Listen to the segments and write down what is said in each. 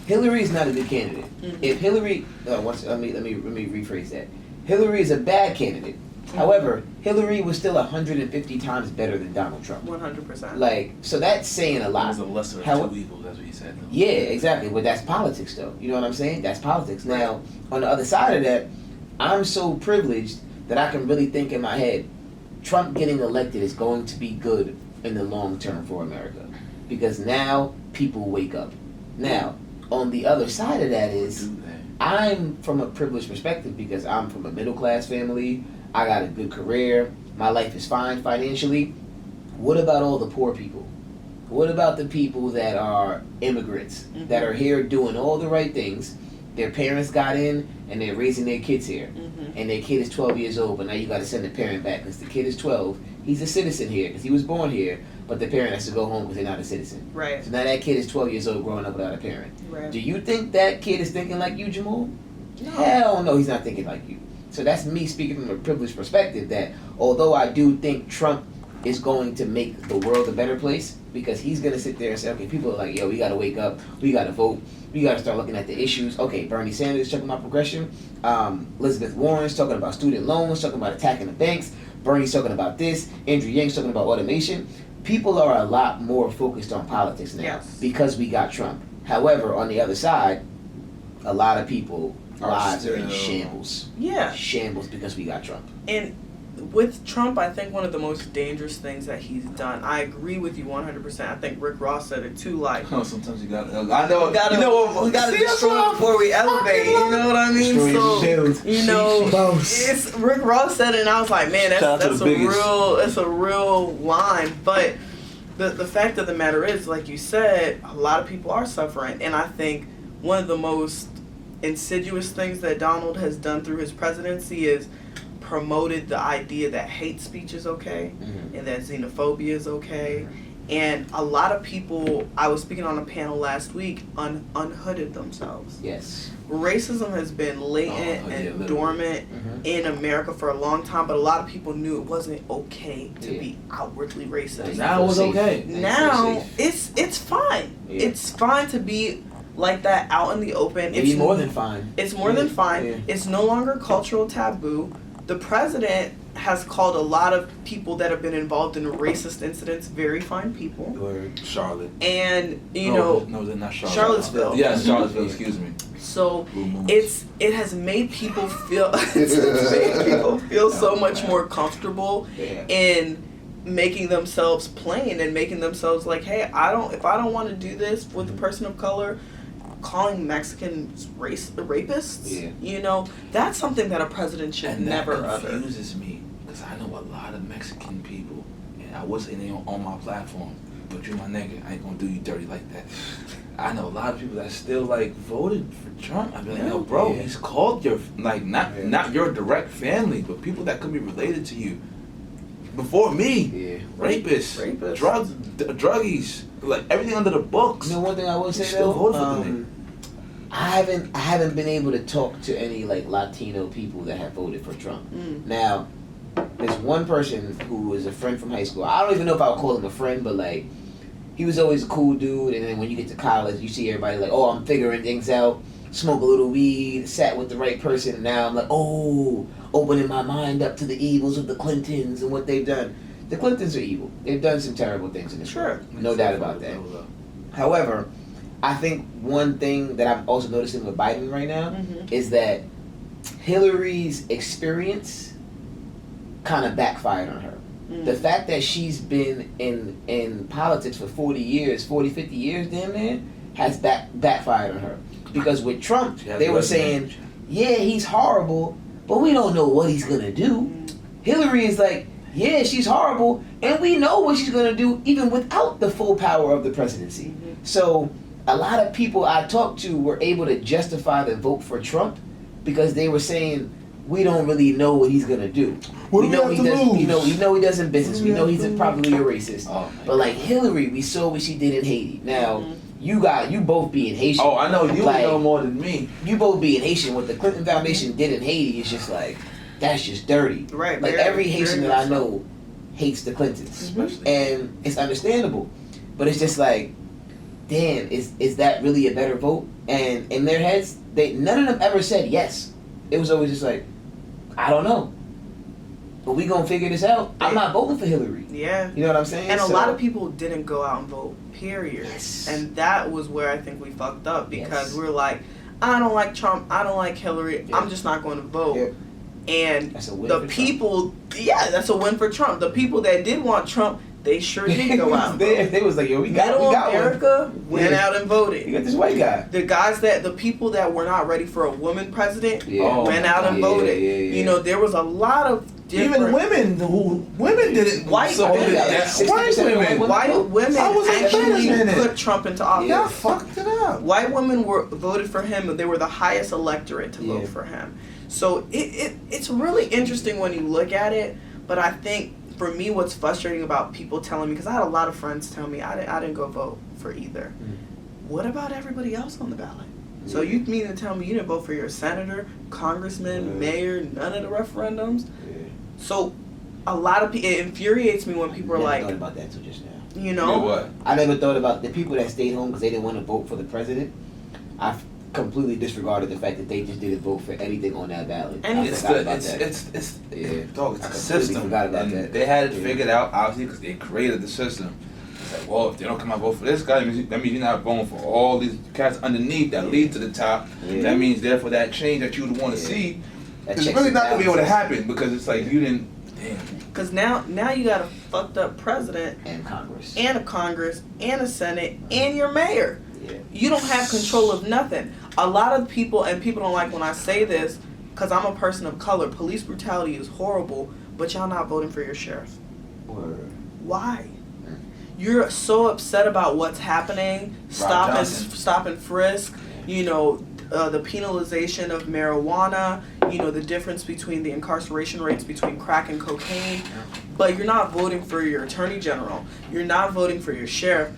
Hillary's not a good candidate. If Hillary, let me rephrase that. Hillary is a bad candidate. However, Hillary was still 150 times better than Donald Trump. 100%. Like, so that's saying a lot. It was a lesser of two evils, that's what he said. Yeah, exactly. But that's politics, though. You know what I'm saying? That's politics. Now, on the other side of that, I'm so privileged that I can really think in my head, Trump getting elected is going to be good in the long term for America. Because now people wake up. Now, on the other side of that is, I'm from a privileged perspective because I'm from a middle class family. I got a good career. My life is fine financially. What about all the poor people? What about the people that are immigrants, that are here doing all the right things? Their parents got in and they're raising their kids here. And their kid is 12 years old, but now you got to send the parent back because the kid is 12. He's a citizen here because he was born here, but the parent has to go home because they're not a citizen. Right. So now that kid is 12 years old growing up without a parent. Right. Do you think that kid is thinking like you, Jamal? No. Hell no, he's not thinking like you. So that's me speaking from a privileged perspective that although I do think Trump is going to make the world a better place because he's going to sit there and say, okay, people are like, yo, we got to wake up, we got to vote, we got to start looking at the issues. Okay, Bernie Sanders talking about progression, Elizabeth Warren's talking about student loans, talking about attacking the banks, Bernie's talking about this, Andrew Yang's talking about automation. People are a lot more focused on politics now because we got Trump. However, on the other side, a lot of people lives are in shambles. Yeah. Shambles because we got Trump. And with Trump, I think one of the most dangerous things that he's done, I agree with you 100%. I think Rick Ross said it too, like... sometimes you gotta... I know, we gotta destroy before we elevate, you know what I mean? So, you know, it's, Rick Ross said it and I was like, man, that's a real line. But the fact of the matter is, like you said, a lot of people are suffering. And I think one of the most insidious things that Donald has done through his presidency is promoted the idea that hate speech is okay and that xenophobia is okay. And a lot of people, I was speaking on a panel last week, unhooded themselves. Yes. Racism has been latent and dormant in America for a long time, but a lot of people knew it wasn't okay to be outwardly racist. Now it was okay. Now it's fine. Yeah. It's fine to be like that out in the open. It's more than fine. It's more than fine. Yeah. It's no longer cultural taboo. The president has called a lot of people that have been involved in racist incidents very fine people. Charlotte. And, No, they're not Charlotte. Charlottesville. Yes, Charlottesville, excuse me. So it has made people feel so much more comfortable in making themselves plain and making themselves like, hey, if I don't want to do this with a person of color, calling Mexicans rapists, you know, that's something that a president should never utter. That confuses me because I know a lot of Mexican people, and I wasn't on my platform, but you my nigga, I ain't gonna do you dirty like that. I know a lot of people that still like voted for Trump. I be like, yo, bro, he's called your not your direct family, but people that could be related to you. Before me, rapists, druggies, like everything under the books. You know, one thing I will say though, I haven't been able to talk to any like Latino people that have voted for Trump. Now, there's one person who was a friend from high school. I don't even know if I would call him a friend, but like, he was always a cool dude. And then when you get to college, you see everybody like, oh, I'm figuring things out. Smoke a little weed, sat with the right person, and now I'm like, oh, opening my mind up to the evils of the Clintons and what they've done. The Clintons are evil. They've done some terrible things in this world. No doubt about that. However, I think one thing that I'm also noticing with Biden right now is that Hillary's experience kind of backfired on her. The fact that she's been in politics for 40 years, 40, 50 years damn near, has backfired on her. Because with Trump, they were saying, yeah, he's horrible, but we don't know what he's going to do. Hillary is like, yeah, she's horrible, and we know what she's going to do even without the full power of the presidency. So a lot of people I talked to were able to justify the vote for Trump because they were saying, we don't really know what he's going to do. We know he does in business. We know he's probably a racist. But like Hillary, we saw what she did in Haiti. Now, you both being Haitian. Oh, I know you know more than me. You both being Haitian. What the Clinton Foundation did in Haiti is just like, that's just dirty. Right. Like every Haitian that I know hates the Clintons. And it's understandable. But it's just like, damn, is that really a better vote? And in their heads, none of them ever said yes. It was always just like, I don't know. But we gonna figure this out. I'm not voting for Hillary. Yeah. You know what I'm saying? And a lot of people didn't go out and vote, period. Yes. And that was where I think we fucked up, because Yes. we're like, I don't like Trump, I don't like Hillary, Yeah. I'm just not going to vote. Yeah. And That's a win the for people, that's a win for Trump. The people that did want Trump, they sure did go out and vote. They was like, yo, we got America one. went out and voted. You got this white guy. The people that were not ready for a woman president Yeah. went out and voted. Yeah. You know, there was a lot of different... Even women didn't. White so women. White women. White women I was actually in it. put Trump into office. Y'all fucked it up. White women voted for him, but they were the highest electorate to vote Yeah. for him. So it's really interesting when you look at it. But I think for me, what's frustrating about people telling me, because I had a lot of friends tell me I didn't go vote for either. What about everybody else on the ballot? So you mean to tell me you didn't vote for your senator, congressman, mayor, none of the referendums? So a lot of people, it infuriates me when people are like, thought about that until just now. you know, what? I never thought about the people that stayed home because they didn't want to vote for the president. I completely disregarded the fact that they just didn't vote for anything on that ballot. And I It's forgot the about it's that. it's Yeah. dog. It's I a completely system. forgot about and that. They had it Yeah. figured out obviously because they created the system. It's like, well, if they don't come out and vote for this guy, that means you're not voting for all these cats underneath that lead to the top. Yeah. That means therefore that change that you would want to Yeah. see That is checks really and not gonna be able to balances. happen because it's like you didn't. Damn. because now you got a fucked up president And Congress. and a Congress and a Senate and your mayor. Yeah. You don't have control of nothing. A lot of people, and people don't like when I say this, because I'm a person of color, police brutality is horrible, but y'all not voting for your sheriff. Word. Why? You're so upset about what's happening, stop and frisk, you know, the penalization of marijuana, you know, the difference between the incarceration rates between crack and cocaine, but you're not voting for your attorney general. You're not voting for your sheriff.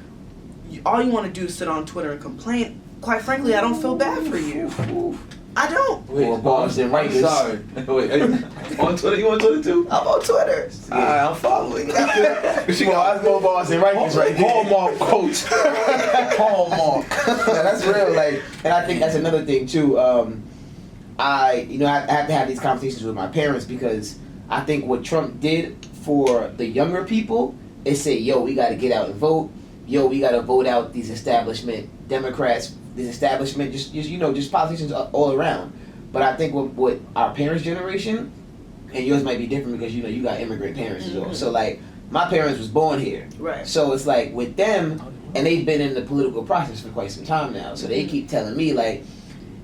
All you want to do is sit on Twitter and complain. Quite frankly, I don't feel bad for you. I don't. Wait, More bars than I'm writers. sorry. Wait, are you on Twitter? You on Twitter too? I'm on Twitter. Alright, I'm following. She got more bars than writers right there. Hallmark coach. Hallmark. Yeah, that's real. Like, and I think that's another thing too. I have to have these conversations with my parents because I think what Trump did for the younger people is say, yo, we got to get out and vote. Yo, we got to vote out these establishment Democrats, these establishment, just politicians all around. But I think what our parents' generation, and yours might be different because you got immigrant parents as well. So like, my parents was born here. Right. So it's like with them, and they've been in the political process for quite some time now. So they keep telling me like,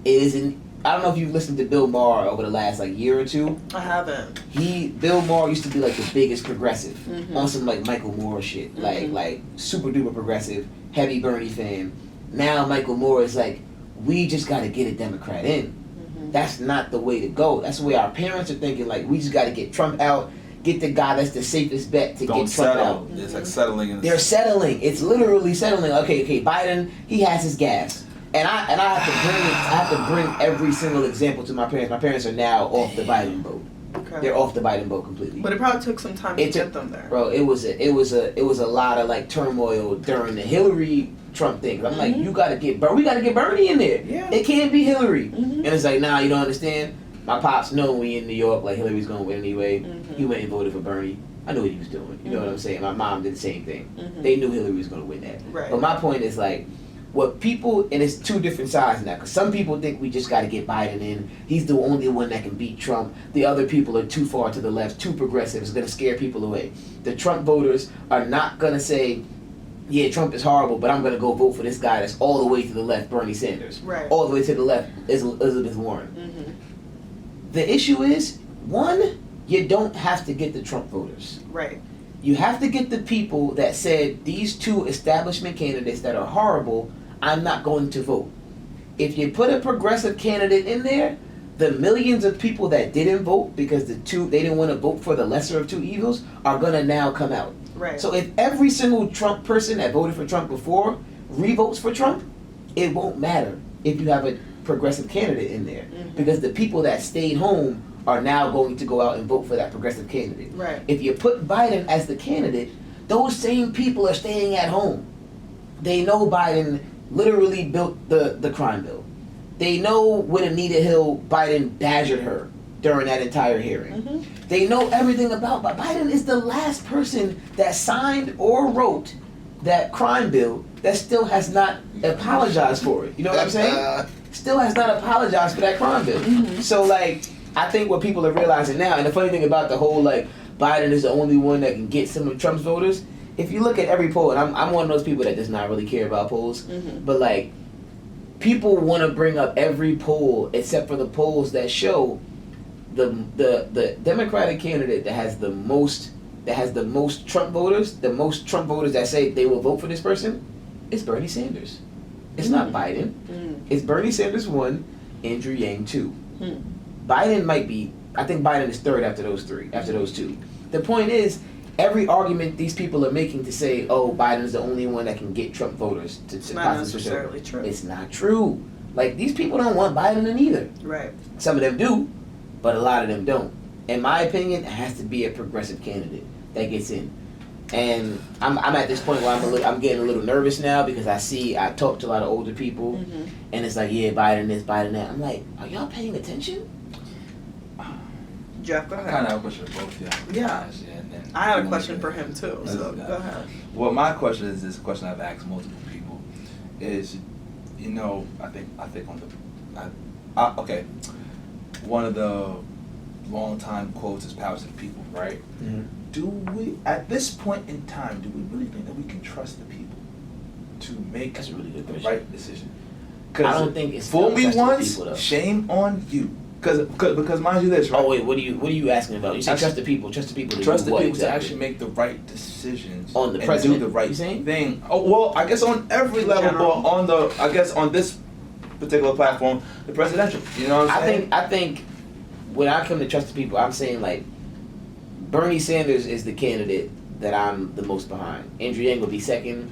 it isn't. I don't know if you've listened to Bill Maher over the last like year or two. I haven't. Bill Maher used to be like the biggest progressive Mhm. on some like Michael Moore shit, Mhm. like super duper progressive, heavy Bernie fan. Now Michael Moore is like, we just got to get a Democrat in. Mhm. That's not the way to go. That's the way our parents are thinking. Like, we just got to get Trump out, get the guy that's the safest bet to Don't get Trump settle. out. It's like settling. They're settling. It's literally settling. Okay, Biden, he has his gas. And I have to bring every single example to my parents. My parents are now off the Biden boat. Okay. They're off the Biden boat completely. But it probably took some time to get them there. Bro, it was a lot of like turmoil during the Hillary Trump thing. I'm like, we gotta get Bernie in there. Yeah. It can't be Hillary. Mhm. And it's like, nah, you don't understand. My pops know we in New York, like Hillary's gonna win anyway. He went and voted for Bernie. I knew what he was doing. You know what I'm saying? My mom did the same thing. They knew Hillary was gonna win that. Right. But my point is like, what people, and it's two different sides now, because some people think we just got to get Biden in. He's the only one that can beat Trump. The other people are too far to the left, too progressive. It's going to scare people away. The Trump voters are not going to say, yeah, Trump is horrible, but I'm going to go vote for this guy that's all the way to the left, Bernie Sanders. Right. All the way to the left is Elizabeth Warren. Mhm. The issue is, one, you don't have to get the Trump voters. Right. You have to get the people that said these two establishment candidates that are horrible, I'm not going to vote. If you put a progressive candidate in there, the millions of people that didn't vote because they didn't want to vote for the lesser of two evils are gonna now come out. Right. So if every single Trump person that voted for Trump before revotes for Trump, it won't matter if you have a progressive candidate in there. Because the people that stayed home are now going to go out and vote for that progressive candidate. Right. If you put Biden as the candidate, those same people are staying at home. They know Biden literally built the crime bill. They know with Anita Hill, Biden badgered her during that entire hearing. They know everything about Biden is the last person that signed or wrote that crime bill that still has not apologized for it. You know what I'm saying? Still has not apologized for that crime bill. So like, I think what people are realizing now, and the funny thing about the whole like Biden is the only one that can get some of Trump's voters. If you look at every poll, and I'm one of those people that does not really care about polls, but like, people want to bring up every poll except for the polls that show the Democratic candidate that has the most Trump voters, the most Trump voters that say they will vote for this person, is Bernie Sanders. It's not Biden. It's Bernie Sanders 1, Andrew Yang 2. Biden might be, I think Biden is third after those two. The point is, every argument these people are making to say, oh, Biden's the only one that can get Trump voters to it's not necessarily true. It's not true. Like, these people don't want Biden in either. Right. Some of them do, but a lot of them don't. In my opinion, it has to be a progressive candidate that gets in. And I'm at this point where I'm getting a little nervous now because I talk to a lot of older people, and it's like, yeah, Biden this, Biden that. I'm like, are y'all paying attention? Jeff, go ahead. I kind of have a question for both y'all. Yeah. I had a question for him too, so go ahead. Well, my question is this question I've asked multiple people is, you know, I think okay, one of the long-time quotes is power to the people, right? Do we, at this point in time, do we really think that we can trust the people to make That's a really good the question. right decision? I don't think it's fool me once, people, shame on you. Because mind you this, right? Oh wait, what are you asking about? You say trust the people to actually make the right decisions on the and president, do the right you saying? thing. Oh well, I guess on every level, but on this particular platform, the presidential. You know what I'm saying? I think when I come to trust the people, I'm saying like Bernie Sanders is the candidate that I'm the most behind. Andrew Yang will be second.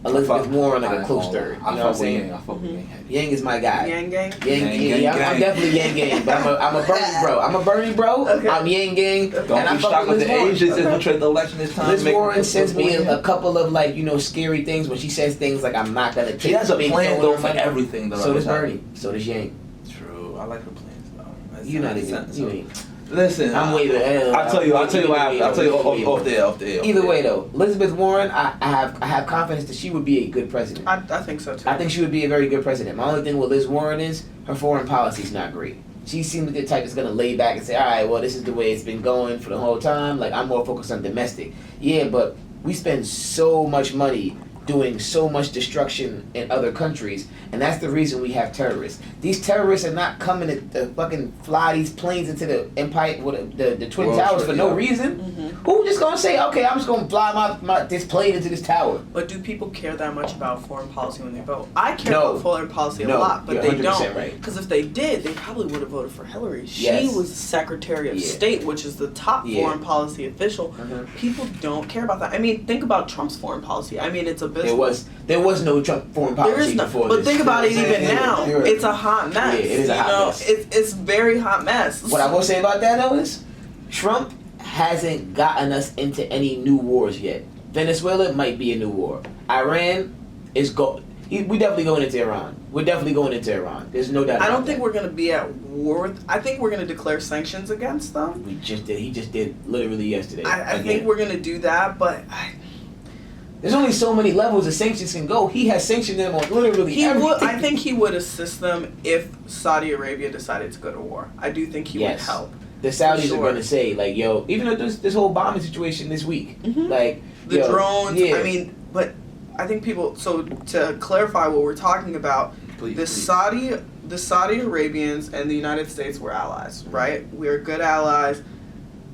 Elizabeth Warren like a close third. You know what I'm saying? Yang is my guy. Yang gang? I'm definitely Yang gang, but I'm a Bernie bro. I'm a Bernie bro. Okay. I'm Yang gang. Don't and be shocked if the Asians infiltrate the election this time. Liz Warren sends me a couple of like, you know, scary things when she says things like I'm not gonna take. She has a plan though for money. everything though. So does Bernie. So does Yang. True. I like her plans though. You not even. You ain't. Listen, I'm way there. I'll tell you off the air. Either way though, Elizabeth Warren, I have confidence that she would be a good president. I think so too. I think she would be a very good president. My only thing with Liz Warren is her foreign policy is not great. She seems like the type that's gonna lay back and say, all right, well, this is the way it's been going for the whole time. Like, I'm more focused on domestic. Yeah, but we spend so much money doing so much destruction in other countries, and that's the reason we have terrorists. These terrorists are not coming to fucking fly these planes into the Empire, the Twin World Towers Trade, for no reason. Who just gonna say, okay, I'm just gonna fly this plane into this tower? But do people care that much about foreign policy when they vote? I care about foreign policy a lot, but they don't. Because if they did, they probably would have voted for Hillary. She was Secretary of State, which is the top foreign policy official. People don't care about that. I mean, think about Trump's foreign policy. I mean, it's abysmal. There was no Trump foreign policy before this. But think about it even now. It's a hot mess. Yeah, it is a hot mess. It's very hot mess. What I will say about that though is, Trump hasn't gotten us into any new wars yet. Venezuela might be a new war. Iran is we definitely going into Iran. We're definitely going into Iran. There's no doubt. I don't think we're going to be at war. I think we're going to declare sanctions against them. We just did. He just did literally yesterday. I think we're going to do that, but there's only so many levels of sanctions can go. He has sanctioned them on literally everything. I think he would assist them if Saudi Arabia decided to go to war. I do think he would help. The Saudis are going to say, like, yo, even though this whole bombing situation this week, like the drones. I mean, but I think people. So to clarify what we're talking about, the Saudi Arabians and the United States were allies, right? We are good allies.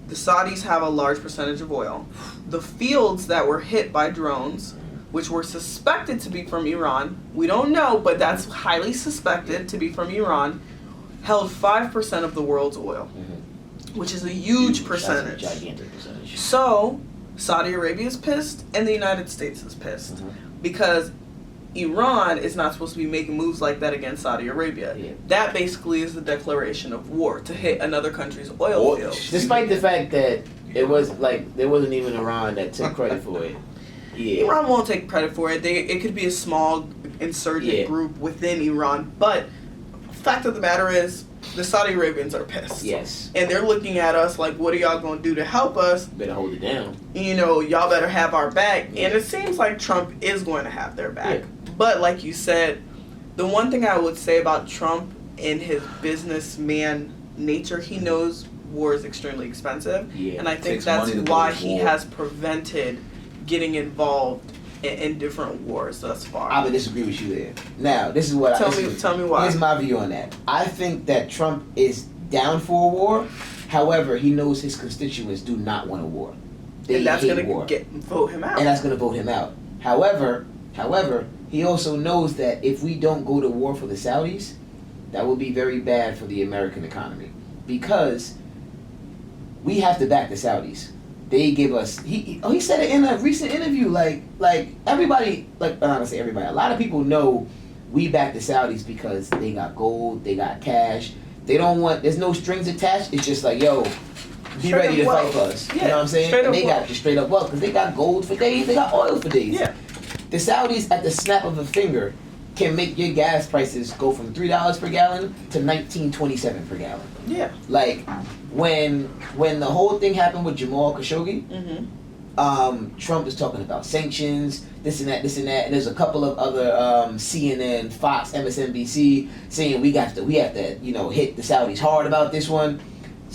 The Saudis have a large percentage of oil. The fields that were hit by drones, which were suspected to be from Iran, we don't know, but that's highly suspected to be from Iran, held 5% of the world's oil, which is a huge percentage. That's a gigantic percentage. So, Saudi Arabia is pissed, and the United States is pissed. Because Iran is not supposed to be making moves like that against Saudi Arabia. Yeah. That basically is the declaration of war, to hit another country's oil fields. Despite the fact that it was like there wasn't even Iran that took credit for it. Iran won't take credit for it. It could be a small insurgent group within Iran, but fact of the matter is, the Saudi Arabians are pissed. Yes. And they're looking at us like, what are y'all going to do to help us? Better hold it down. Y'all better have our back. And it seems like Trump is going to have their back. Yeah. But like you said, the one thing I would say about Trump in his businessman nature, he knows war is extremely expensive. Yeah. And I think that's why he has prevented getting involved in different wars thus far. I would disagree with you there. Now, this is what tell me why. Here's my view on that. I think that Trump is down for a war. However, he knows his constituents do not want a war. And that's going to vote him out. And that's going to vote him out. However, he also knows that if we don't go to war for the Saudis, that will be very bad for the American economy, because we have to back the Saudis. They give us. He said it in a recent interview. Like everybody, I'm not gonna say everybody. A lot of people know we back the Saudis because they got gold, they got cash. They don't want. There's no strings attached. It's just like, yo, be ready to fight for us. You know what I'm saying? And they got just straight up wealth because they got gold for days. They got oil for days. Yeah. The Saudis, at the snap of a finger, can make your gas prices go from $3 per gallon to $19.27 per gallon. Yeah. Like when the whole thing happened with Jamal Khashoggi, Trump was talking about sanctions, this and that, and there's a couple of other CNN, Fox, MSNBC saying we have to hit the Saudis hard about this one.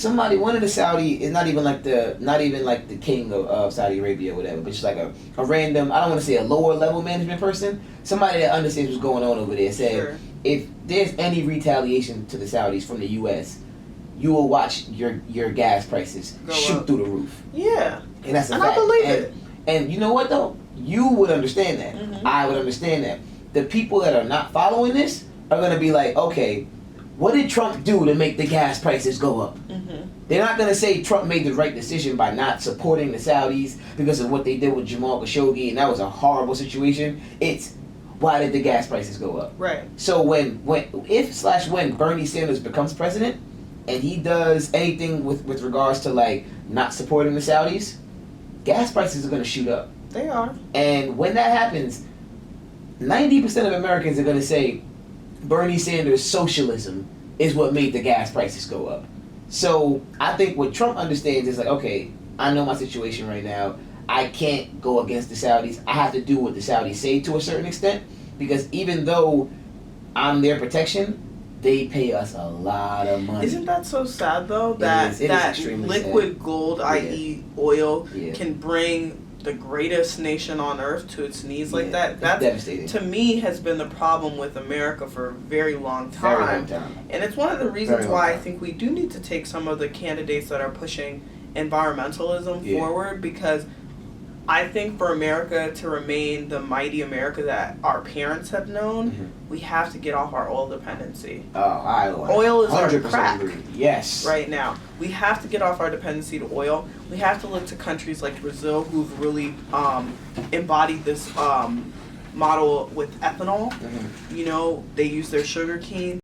One of the Saudi is not even like the king of Saudi Arabia or whatever, but just like a random, I don't want to say a lower level management person, somebody that understands what's going on over there, said if there's any retaliation to the Saudis from the U.S., you will watch your gas prices shoot through the roof. Yeah. And that's a fact. I believe it. And you know what though? You would understand that. I would understand that. The people that are not following this are going to be like, okay, what did Trump do to make the gas prices go up? They're not going to say Trump made the right decision by not supporting the Saudis because of what they did with Jamal Khashoggi, and that was a horrible situation. It's why did the gas prices go up? Right. So when Bernie Sanders becomes president and he does anything with regards to like not supporting the Saudis, gas prices are going to shoot up. They are. And when that happens, 90% of Americans are going to say Bernie Sanders' socialism is what made the gas prices go up. So I think what Trump understands is like, okay, I know my situation right now. I can't go against the Saudis. I have to do what the Saudis say to a certain extent, because even though I'm their protection, they pay us a lot of money. Isn't that so sad though? That liquid sad. Gold, i.e. oil, can bring the greatest nation on earth to its knees like that. That's devastating. To me, has been the problem with America for a very long time. And it's one of the reasons why I think we do need to take some of the candidates that are pushing environmentalism forward, because I think for America to remain the mighty America that our parents have known, we have to get off our oil dependency. Oil is our crack. Yes. Right now. We have to get off our dependency to oil. We have to look to countries like Brazil, who've really embodied this model with ethanol. They use their sugar cane